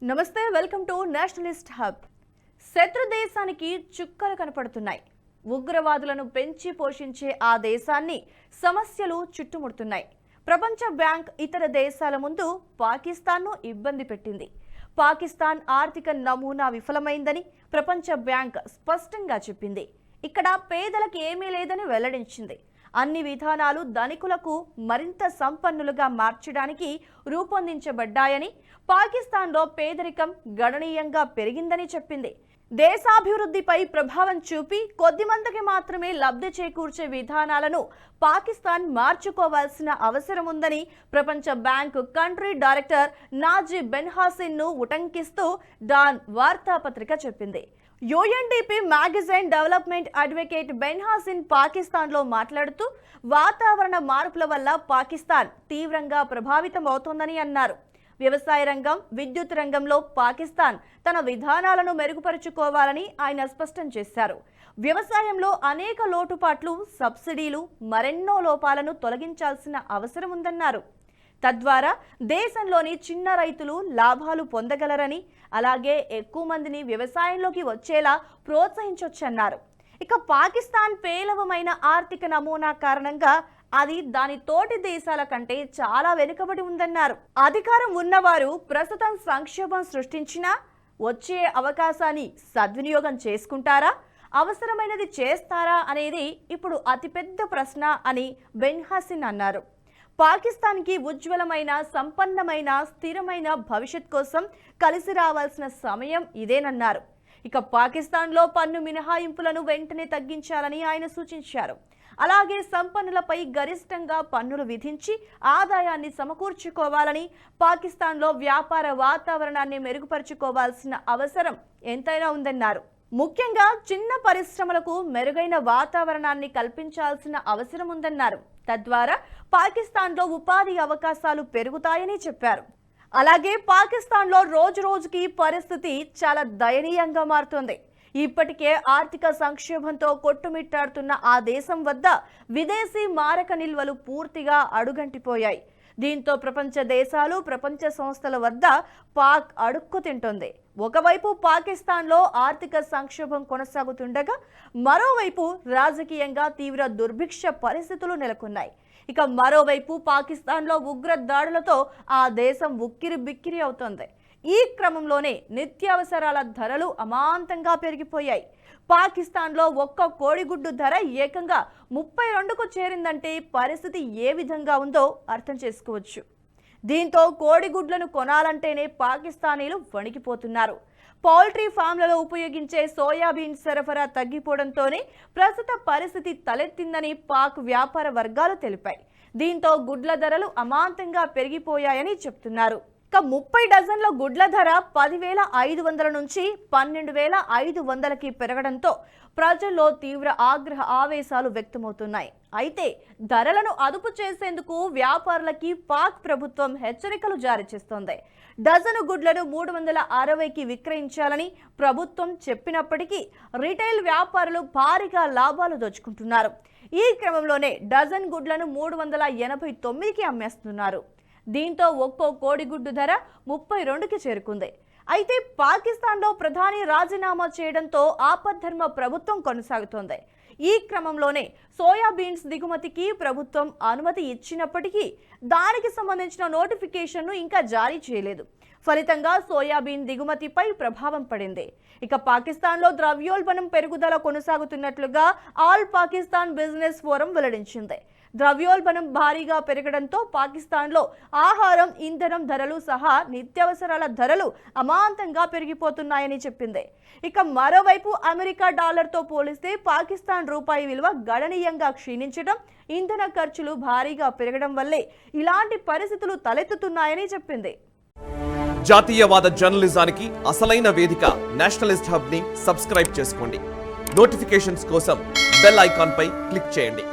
నమస్తే, welcome to Nationalist hub. శత్రు దేశానికి చుక్కలు కనపడుతున్నాయి. ఉగ్రవాదులను పెంచి పోషించే ఆ దేశాన్ని సమస్యలు చుట్టుముడుతున్నాయి. ప్రపంచ బ్యాంక్ ఇతర దేశాల ముందు పాకిస్తాన్ను ఇబ్బంది పెట్టింది. పాకిస్తాన్ ఆర్థిక నమూనా విఫలమైందని ప్రపంచ బ్యాంక్ స్పష్టంగా చెప్పింది. ఇక్కడ పేదలకు ఏమీ లేదని వెల్లడించింది. అన్ని విధానాలు ధనికులకు మరింత సంపన్నులుగా మార్చడానికి రూపొందించబడ్డాయని, పాకిస్తాన్లో పేదరికం గణనీయంగా పెరిగిందని చెప్పింది. దేశాభివృద్ధిపై ప్రభావం చూపి కొద్దిమందికి మాత్రమే లబ్ధి చేకూర్చే విధానాలను పాకిస్తాన్ మార్చుకోవాల్సిన అవసరం ఉందని ప్రపంచ బ్యాంకు కంట్రీ డైరెక్టర్ నాజీ బెన్హాసిన్ ను ఉటంకిస్తూ డాన్ వార్తాపత్రిక చెప్పింది. యుఎన్డిపి మ్యాగజైన్ డెవలప్మెంట్ అడ్వకేట్ బెన్హాసిన్ పాకిస్తాన్లో మాట్లాడుతూ వాతావరణ మార్పుల వల్ల పాకిస్తాన్ తీవ్రంగా ప్రభావితమవుతోందని అన్నారు. వ్యవసాయ రంగం, విద్యుత్ రంగంలో పాకిస్తాన్ తన విధానాలను మెరుగుపరుచుకోవాలని ఆయన స్పష్టం చేశారు. వ్యవసాయంలో అనేక లోటుపాట్లు, సబ్సిడీలు, మరెన్నో లోపాలను తొలగించాల్సిన అవసరం ఉందన్నారు. తద్వారా దేశంలోని చిన్న రైతులు లాభాలు పొందగలరని, అలాగే ఎక్కువ మందిని వ్యవసాయంలోకి వచ్చేలా ప్రోత్సహించొచ్చన్నారు. ఇక పాకిస్తాన్ పేలవమైన ఆర్థిక నమూనా కారణంగా అది దాని తోటి దేశాల కంటే చాలా వెనుకబడి ఉందన్నారు. అధికారం ఉన్నవారు ప్రస్తుతం సంక్షోభం సృష్టించినా వచ్చే అవకాశాన్ని సద్వినియోగం చేసుకుంటారా, అవసరమైనది చేస్తారా అనేది ఇప్పుడు అతిపెద్ద ప్రశ్న అని బెన్హాసిన్ అన్నారు. పాకిస్తాన్కి ఉజ్వలమైన, సంపన్నమైన, స్థిరమైన భవిష్యత్ కోసం కలిసి రావాల్సిన సమయం ఇదేనన్నారు. ఇక పాకిస్తాన్లో పన్ను మినహాయింపులను వెంటనే తగ్గించాలని ఆయన సూచించారు. అలాగే సంపన్నులపై గరిష్టంగా పన్నులు విధించి ఆదాయాన్ని సమకూర్చుకోవాలని, పాకిస్తాన్లో వ్యాపార వాతావరణాన్ని మెరుగుపరుచుకోవాల్సిన అవసరం ఎంతైనా ఉందన్నారు. ముఖ్యంగా చిన్న పరిశ్రమలకు మెరుగైన వాతావరణాన్ని కల్పించాల్సిన అవసరం ఉందన్నారు. తద్వారా పాకిస్తాన్లో ఉపాధి అవకాశాలు పెరుగుతాయని చెప్పారు. అలాగే పాకిస్తాన్లో రోజు రోజుకి పరిస్థితి చాలా దయనీయంగా మారుతోంది. ఇప్పటికే ఆర్థిక సంక్షోభంతో కొట్టుమిట్టాడుతున్న ఆ దేశం వద్ద విదేశీ మారక నిల్వలు పూర్తిగా అడుగంటిపోయాయి. దీంతో ప్రపంచ దేశాలు, ప్రపంచ సంస్థల వద్ద పాక్ అడుక్కు తింటోంది. ఒకవైపు పాకిస్తాన్లో ఆర్థిక సంక్షోభం కొనసాగుతుండగా, మరోవైపు రాజకీయంగా తీవ్ర దుర్భిక్ష పరిస్థితులు నెలకొన్నాయి. ఇక మరోవైపు పాకిస్తాన్లో ఉగ్ర దాడులతో ఆ దేశం ఉక్కిరి బిక్కిరి అవుతోంది. ఈ క్రమంలోనే నిత్యావసరాల ధరలు అమాంతంగా పెరిగిపోయాయి. పాకిస్తాన్లో ఒక్క కోడిగుడ్డు ధర ఏకంగా 32కు చేరిందంటే పరిస్థితి ఏ విధంగా ఉందో అర్థం చేసుకోవచ్చు. దీంతో కోడిగుడ్లను కొనాలంటేనే పాకిస్తానీలు వణికిపోతున్నారు. పౌల్ట్రీ ఫామ్లలో ఉపయోగించే సోయాబీన్ సరఫరా తగ్గిపోవడంతోనే ప్రస్తుత పరిస్థితి తలెత్తిందని పాక్ వ్యాపార వర్గాలు తెలిపాయి. దీంతో గుడ్ల ధరలు అమాంతంగా పెరిగిపోయాయని చెప్తున్నారు. ఇక 30 డజన్ల గుడ్ల ధర 10,500 నుంచి 12,500కి పెరగడంతో ప్రజల్లో తీవ్ర ఆవేశాలు వ్యక్తమవుతున్నాయి. అయితే ధరలను అదుపు చేసేందుకు వ్యాపారులకి పాక్ ప్రభుత్వం హెచ్చరికలు జారీ చేస్తోంది. డజను గుడ్లను 360కి విక్రయించాలని ప్రభుత్వం చెప్పినప్పటికీ రిటైల్ వ్యాపారులు భారీగా లాభాలు దోచుకుంటున్నారు. ఈ క్రమంలోనే డజన్ గుడ్లను 389కి అమ్మేస్తున్నారు. దీంతో ఒక్కో కోడిగుడ్డు ధర 32కి చేరుకుంది. అయితే పాకిస్తాన్లో ప్రధాని రాజీనామా చేయడంతో ఆపద్ధర్మ ప్రభుత్వం కొనసాగుతోంది. ఈ క్రమంలోనే సోయాబీన్స్ దిగుమతికి ప్రభుత్వం అనుమతి ఇచ్చినప్పటికీ దానికి సంబంధించిన నోటిఫికేషన్ను ఇంకా జారీ చేయలేదు. ఫలితంగా సోయాబీన్ దిగుమతిపై ప్రభావం పడింది. ఇక పాకిస్తాన్లో ద్రవ్యోల్బణం పెరుగుదల కొనసాగుతున్నట్లుగా ఆల్ పాకిస్తాన్ బిజినెస్ ఫోరం వెల్లడించింది. ద్రవ్యోల్బణం భారీగా పెరగడంతో పాకిస్తాన్లో ఆహారం, ఇంధనం ధరలు సహా నిత్యావసరాల ధరలు అమాంతంగా పెరిగిపోతున్నాయని చెప్పింది. ఇక మరోవైపు అమెరికా డాలర్తో పోలిస్తే పాకిస్తాన్ రూపాయి విలువ గణనీయంగా క్షీణించడం, ఇంధన ఖర్చులు భారీగా పెరగడం వల్లే ఇలాంటి పరిస్థితులు తలెత్తుతున్నాయని చెప్పింది. జాతీయవాద జర్నలిజానికి అసలైన వేదిక నేషనలిస్ట్ హబ్ ని సబ్స్క్రైబ్ చేసుకోండి. నోటిఫికేషన్స్ కోసం బెల్ ఐకాన్ పై క్లిక్ చేయండి.